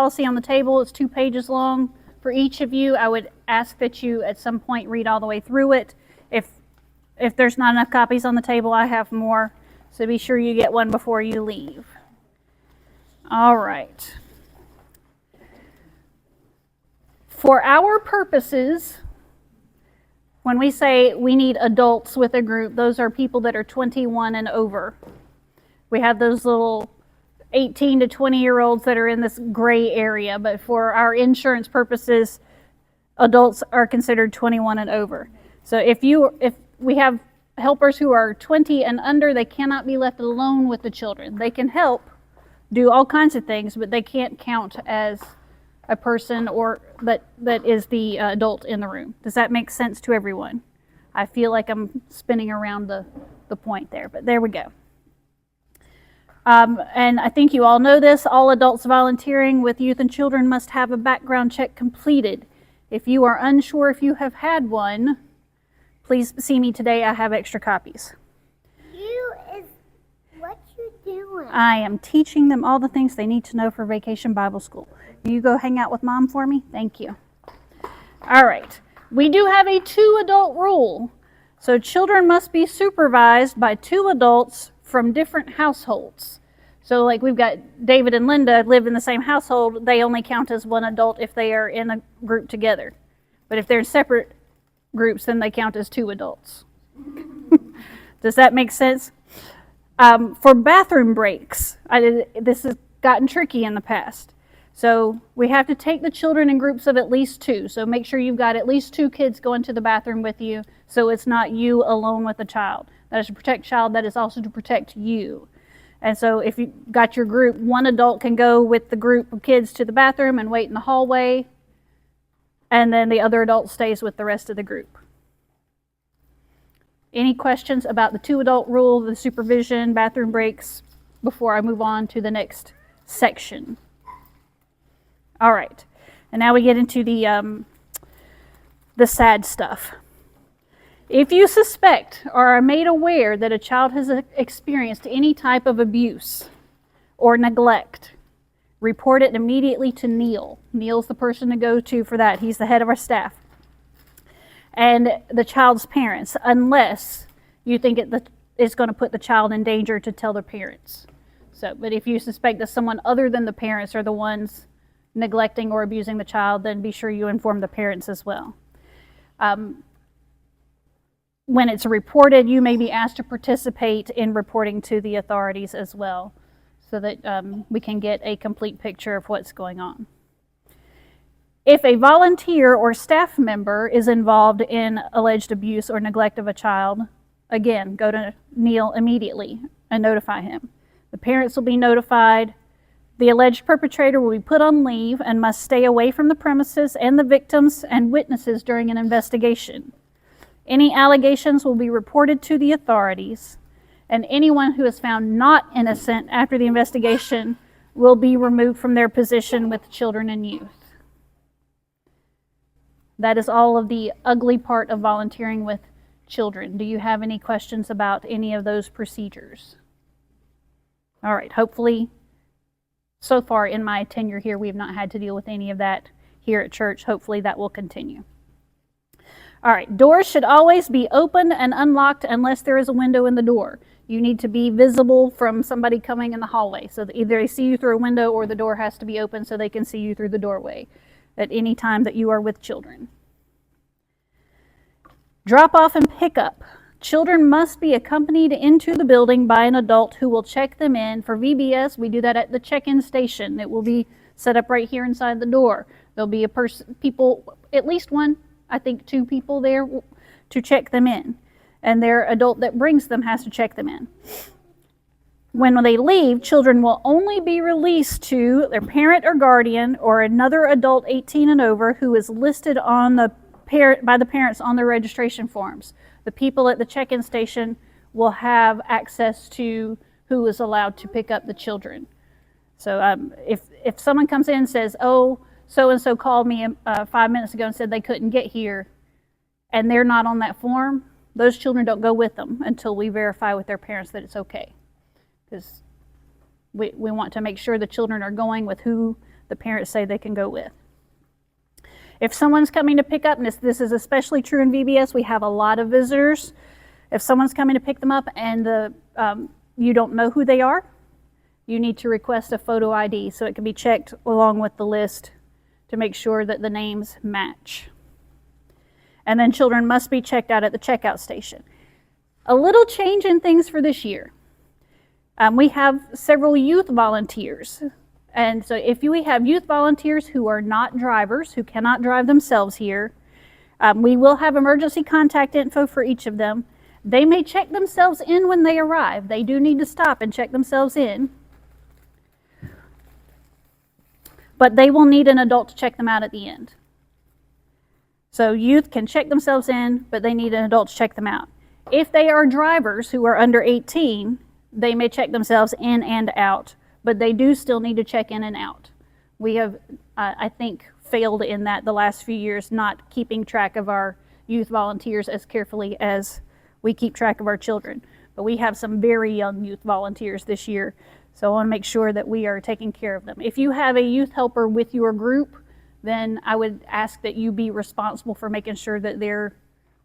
policy on the table. It's 2 pages long for each of you. I would ask that you at some point read all the way through it. If there's not enough copies on the table, I have more, so be sure you get one before you leave. All right. For our purposes, when we say we need adults with a group, those are people that are 21 and over. We have those little 18 to 20-year-olds that are in this gray area, but for our insurance purposes, adults are considered 21 and over. So if we have helpers who are 20 and under, they cannot be left alone with the children. They can help do all kinds of things, but they can't count as a person or that is the adult in the room. Does that make sense to everyone? I feel like I'm spinning around the point there, but there we go. And I think you all know this. All adults volunteering with youth and children must have a background check completed. If you are unsure if you have had one, please see me today. I have extra copies. What you doing? I am teaching them all the things they need to know for Vacation Bible School. You go hang out with Mom for me? Thank you. All right. We do have a 2-adult rule. So children must be supervised by 2 adults from different households. So like we've got David and Linda live in the same household. They only count as 1 adult if they are in a group together. But if they're in separate groups, then they count as 2 adults. Does that make sense? For bathroom breaks, this has gotten tricky in the past. So we have to take the children in groups of at least 2. So make sure you've got at least 2 kids going to the bathroom with you, so it's not you alone with the child. That is to protect child, that is also to protect you. And so if you got your group, 1 adult can go with the group of kids to the bathroom and wait in the hallway, and then the other adult stays with the rest of the group. Any questions about the 2-adult rule, the supervision, bathroom breaks, before I move on to the next section? All right, and now we get into the sad stuff. If you suspect or are made aware that a child has experienced any type of abuse or neglect, report it immediately to Neil. Neil's the person to go to for that. He's the head of our staff. And the child's parents, unless you think it's going to put the child in danger to tell their parents. But if you suspect that someone other than the parents are the ones neglecting or abusing the child, then be sure you inform the parents as well. When it's reported, you may be asked to participate in reporting to the authorities as well, so that we can get a complete picture of what's going on. If a volunteer or staff member is involved in alleged abuse or neglect of a child, again, go to Neil immediately and notify him. The parents will be notified. The alleged perpetrator will be put on leave and must stay away from the premises and the victims and witnesses during an investigation. Any allegations will be reported to the authorities, and anyone who is found not innocent after the investigation will be removed from their position with children and youth. That is all of the ugly part of volunteering with children. Do you have any questions about any of those procedures? All right, hopefully, so far in my tenure here, we have not had to deal with any of that here at church. Hopefully that will continue. All right, doors should always be open and unlocked unless there is a window in the door. You need to be visible from somebody coming in the hallway, so that either they see you through a window or the door has to be open so they can see you through the doorway at any time that you are with children. Drop off and pick up. Children must be accompanied into the building by an adult who will check them in. For VBS, we do that at the check-in station. It will be set up right here inside the door. There'll be at least 1, I think 2 people there to check them in. And their adult that brings them has to check them in. When they leave, children will only be released to their parent or guardian or another adult 18 and over who is listed on by the parents on their registration forms. The people at the check-in station will have access to who is allowed to pick up the children. So if someone comes in and says, oh, so-and-so called me 5 minutes ago and said they couldn't get here, and they're not on that form, those children don't go with them until we verify with their parents that it's okay. Because we want to make sure the children are going with who the parents say they can go with. If someone's coming to pick up, and this is especially true in VBS, we have a lot of visitors. If someone's coming to pick them up and you don't know who they are, you need to request a photo ID so it can be checked along with the list to make sure that the names match. And then children must be checked out at the checkout station. A little change in things for this year. We have several youth volunteers. And so if we have youth volunteers who are not drivers, who cannot drive themselves here, we will have emergency contact info for each of them. They may check themselves in when they arrive. They do need to stop and check themselves in. But they will need an adult to check them out at the end. So youth can check themselves in, but they need an adult to check them out. If they are drivers who are under 18, they may check themselves in and out, but they do still need to check in and out. We have, I think, failed in that the last few years, not keeping track of our youth volunteers as carefully as we keep track of our children. But we have some very young youth volunteers this year, so I want to make sure that we are taking care of them. If you have a youth helper with your group, then I would ask that you be responsible for making sure that they're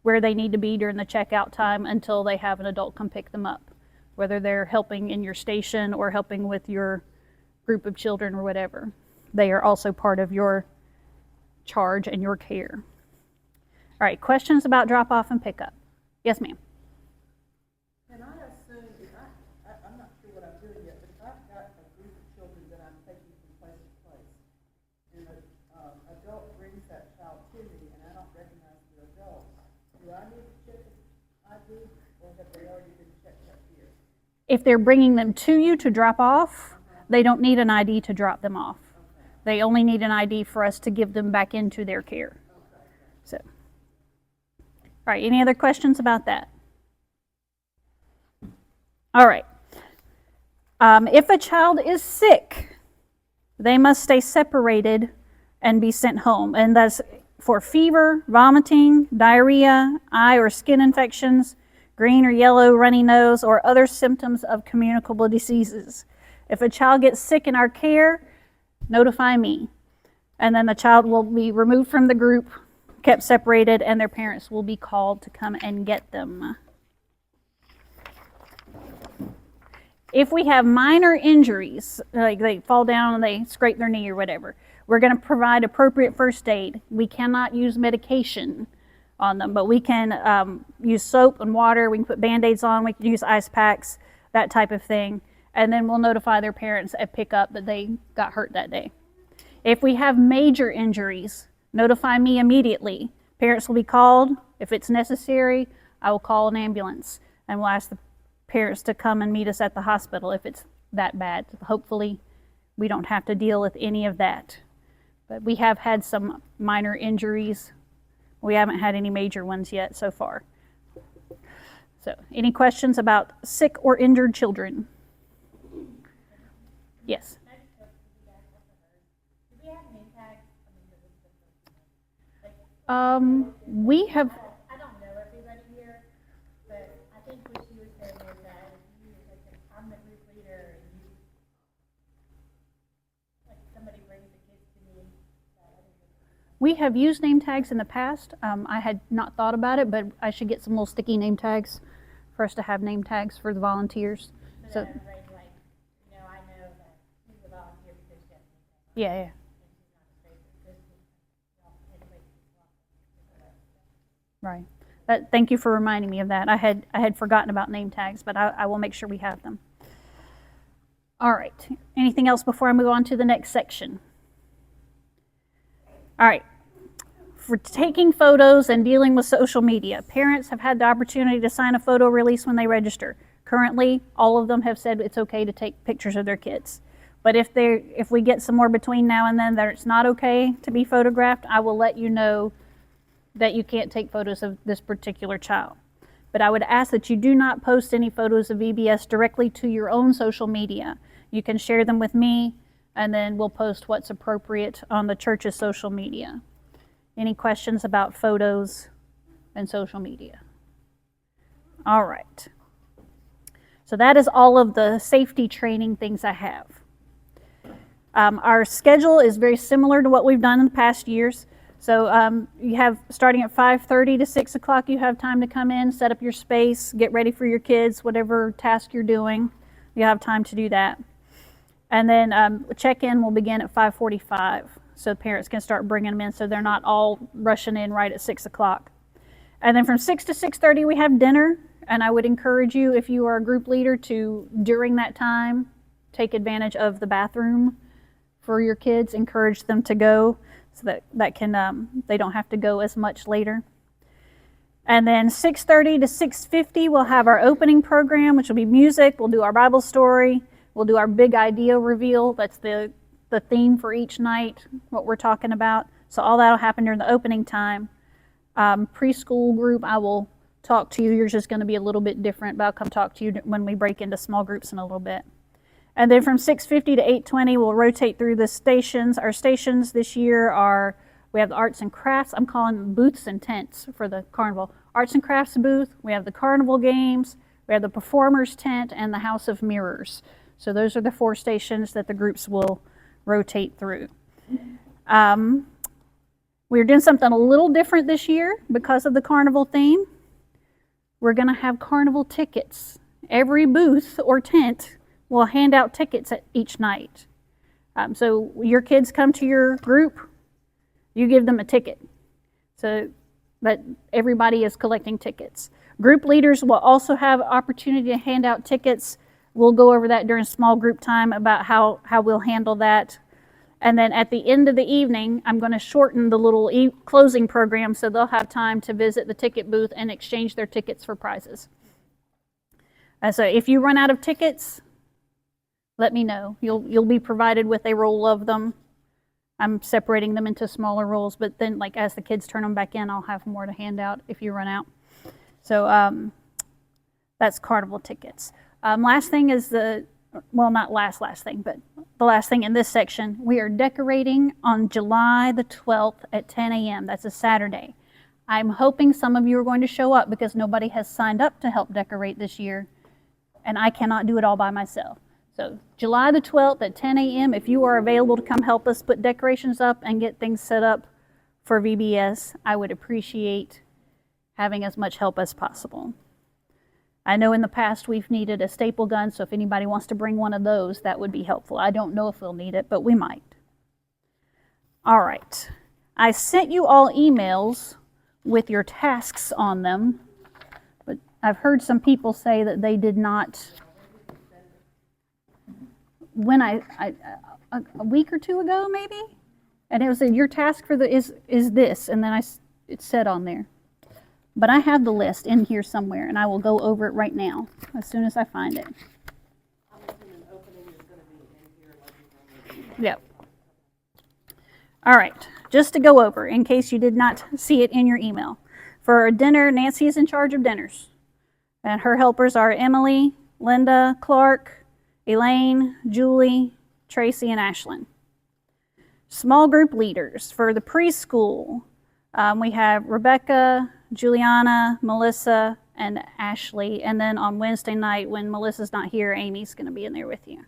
where they need to be during the checkout time until they have an adult come pick them up, whether they're helping in your station or helping with your group of children or whatever. They are also part of your charge and your care. All right, questions about drop-off and pickup? Yes, ma'am. Can I assume, I'm not sure what I'm doing yet, but if I've got a group of children that I'm taking from place to place, and an adult brings that child to me and I don't recognize the adult, do I need to check an ID, or have they already been checked up here? If they're bringing them to you to drop off, they don't need an ID to drop them off. They only need an ID for us to give them back into their care. So, all right, any other questions about that? All right. If a child is sick, they must stay separated and be sent home. And that's for fever, vomiting, diarrhea, eye or skin infections, green or yellow runny nose, or other symptoms of communicable diseases. If a child gets sick in our care, notify me. And then the child will be removed from the group, kept separated, and their parents will be called to come and get them. If we have minor injuries, like they fall down and they scrape their knee or whatever, we're going to provide appropriate first aid. We cannot use medication on them, but we can use soap and water. We can put Band-Aids on. We can use ice packs, that type of thing. And then we'll notify their parents at pickup that they got hurt that day. If we have major injuries, notify me immediately. Parents will be called. If it's necessary, I will call an ambulance and we'll ask the parents to come and meet us at the hospital if it's that bad. Hopefully, we don't have to deal with any of that. But we have had some minor injuries. We haven't had any major ones yet so far. So, any questions about sick or injured children? Yes. We have. I don't know everybody here, but I think what she was saying is that if you I'm the group leader and you, like somebody brings the kids to me. We have used name tags in the past. I had not thought about it, but I should get some little sticky name tags for us to have name tags for the volunteers. So. Like, you know, I know that she's a volunteer because she has name tags. Yeah. Right. Thank you for reminding me of that. I had forgotten about name tags, but I will make sure we have them. All right. Anything else before I move on to the next section? All right. For taking photos and dealing with social media, parents have had the opportunity to sign a photo release when they register. Currently, all of them have said it's okay to take pictures of their kids. But if we get some more between now and then that it's not okay to be photographed, I will let you know that you can't take photos of this particular child. But I would ask that you do not post any photos of VBS directly to your own social media. You can share them with me, and then we'll post what's appropriate on the church's social media. Any questions about photos and social media? All right. So that is all of the safety training things I have. Our schedule is very similar to what we've done in the past years. So you have, starting at 5:30 to 6 o'clock, you have time to come in, set up your space, get ready for your kids, whatever task you're doing. You have time to do that. And then check-in will begin at 5:45, so parents can start bringing them in so they're not all rushing in right at 6 o'clock. And then from 6 to 6:30, we have dinner. And I would encourage you, if you are a group leader, to, during that time, take advantage of the bathroom for your kids. Encourage them to go so that can they don't have to go as much later. And then 6:30 to 6:50, we'll have our opening program, which will be music. We'll do our Bible story. We'll do our big idea reveal. That's the theme for each night, what we're talking about. So all that will happen during the opening time. Preschool group, I will talk to you. Yours is going to be a little bit different, but I'll come talk to you when we break into small groups in a little bit. And then from 6:50 to 8:20, we'll rotate through the stations. Our stations this year are, we have the arts and crafts. I'm calling them booths and tents for the carnival. Arts and crafts booth. We have the carnival games. We have the performers tent and the house of mirrors. So those are the 4 stations that the groups will rotate through. We're doing something a little different this year because of the carnival theme. We're going to have carnival tickets. Every booth or tent will hand out tickets at each night. So your kids come to your group, you give them a ticket. So that everybody is collecting tickets. Group leaders will also have opportunity to hand out tickets. We'll go over that during small group time about how we'll handle that. And then at the end of the evening, I'm going to shorten the little closing program so they'll have time to visit the ticket booth and exchange their tickets for prizes. So if you run out of tickets, let me know. You'll be provided with a roll of them. I'm separating them into smaller rolls, but then like as the kids turn them back in, I'll have more to hand out if you run out. So that's carnival tickets. Last thing is not last thing, but the last thing in this section, we are decorating on July the 12th at 10 a.m. That's a Saturday. I'm hoping some of you are going to show up because nobody has signed up to help decorate this year, and I cannot do it all by myself. So July the 12th at 10 a.m., if you are available to come help us put decorations up and get things set up for VBS, I would appreciate having as much help as possible. I know in the past we've needed a staple gun, so if anybody wants to bring one of those, that would be helpful. I don't know if we'll need it, but we might. All right. I sent you all emails with your tasks on them, but I've heard some people say that they did not. When a week or two ago, maybe? And it was your task for is this, and then it said on there. But I have the list in here somewhere, and I will go over it right now as soon as I find it. I'm assuming opening is going to be in here. Yep. All right, just to go over, in case you did not see it in your email. For dinner, Nancy is in charge of dinners. And her helpers are Emily, Linda, Clark, Elaine, Julie, Tracy, and Ashlyn. Small group leaders. For the preschool, we have Rebecca, Juliana, Melissa, and Ashley. And then on Wednesday night, when Melissa's not here, Amy's going to be in there with you.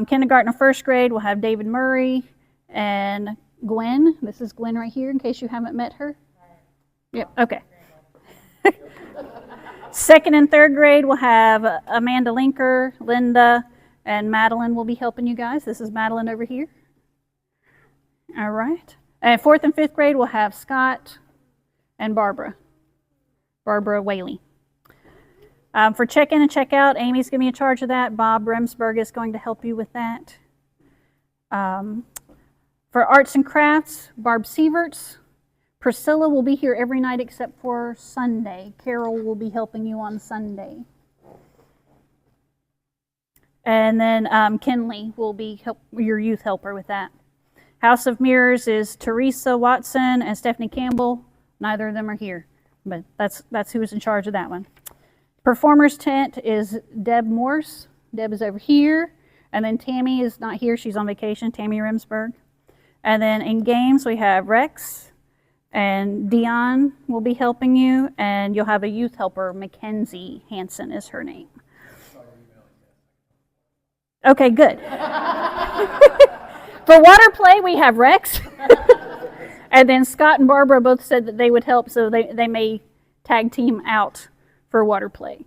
Kindergarten and first grade, we'll have David Murray and Gwen. This is Gwen right here, in case you haven't met her. Yep, okay. Second and third grade, we'll have Amanda Linker, Linda, and Madeline will be helping you guys. This is Madeline over here. All right. And fourth and fifth grade, we'll have Scott and Barbara Whaley. For check-in and check-out, Amy's going to be in charge of that. Bob Remsburg is going to help you with that. For arts and crafts, Barb Sieverts. Priscilla will be here every night except for Sunday. Carol will be helping you on Sunday. And then Kinley will be your youth helper with that. House of Mirrors is Teresa Watson and Stephanie Campbell. Neither of them are here, but that's who's in charge of that one. Performers tent is Deb Morse. Deb is over here. And then Tammy is not here. She's on vacation, Tammy Remsburg. And then in games, we have Rex and Dion will be helping you. And you'll have a youth helper, Mackenzie Hansen is her name. Okay, good. For water play, we have Rex. And then Scott and Barbara both said that they would help, so they may tag team out for water play.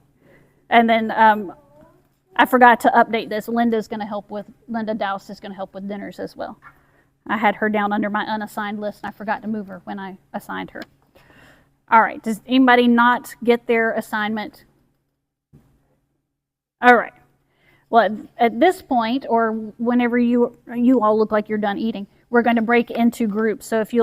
And then I forgot to update this. Linda Dowse is going to help with dinners as well. I had her down under my unassigned list, and I forgot to move her when I assigned her. All right, does anybody not get their assignment? All right. Well, at this point, or whenever you all look like you're done eating, we're going to break into groups. So if you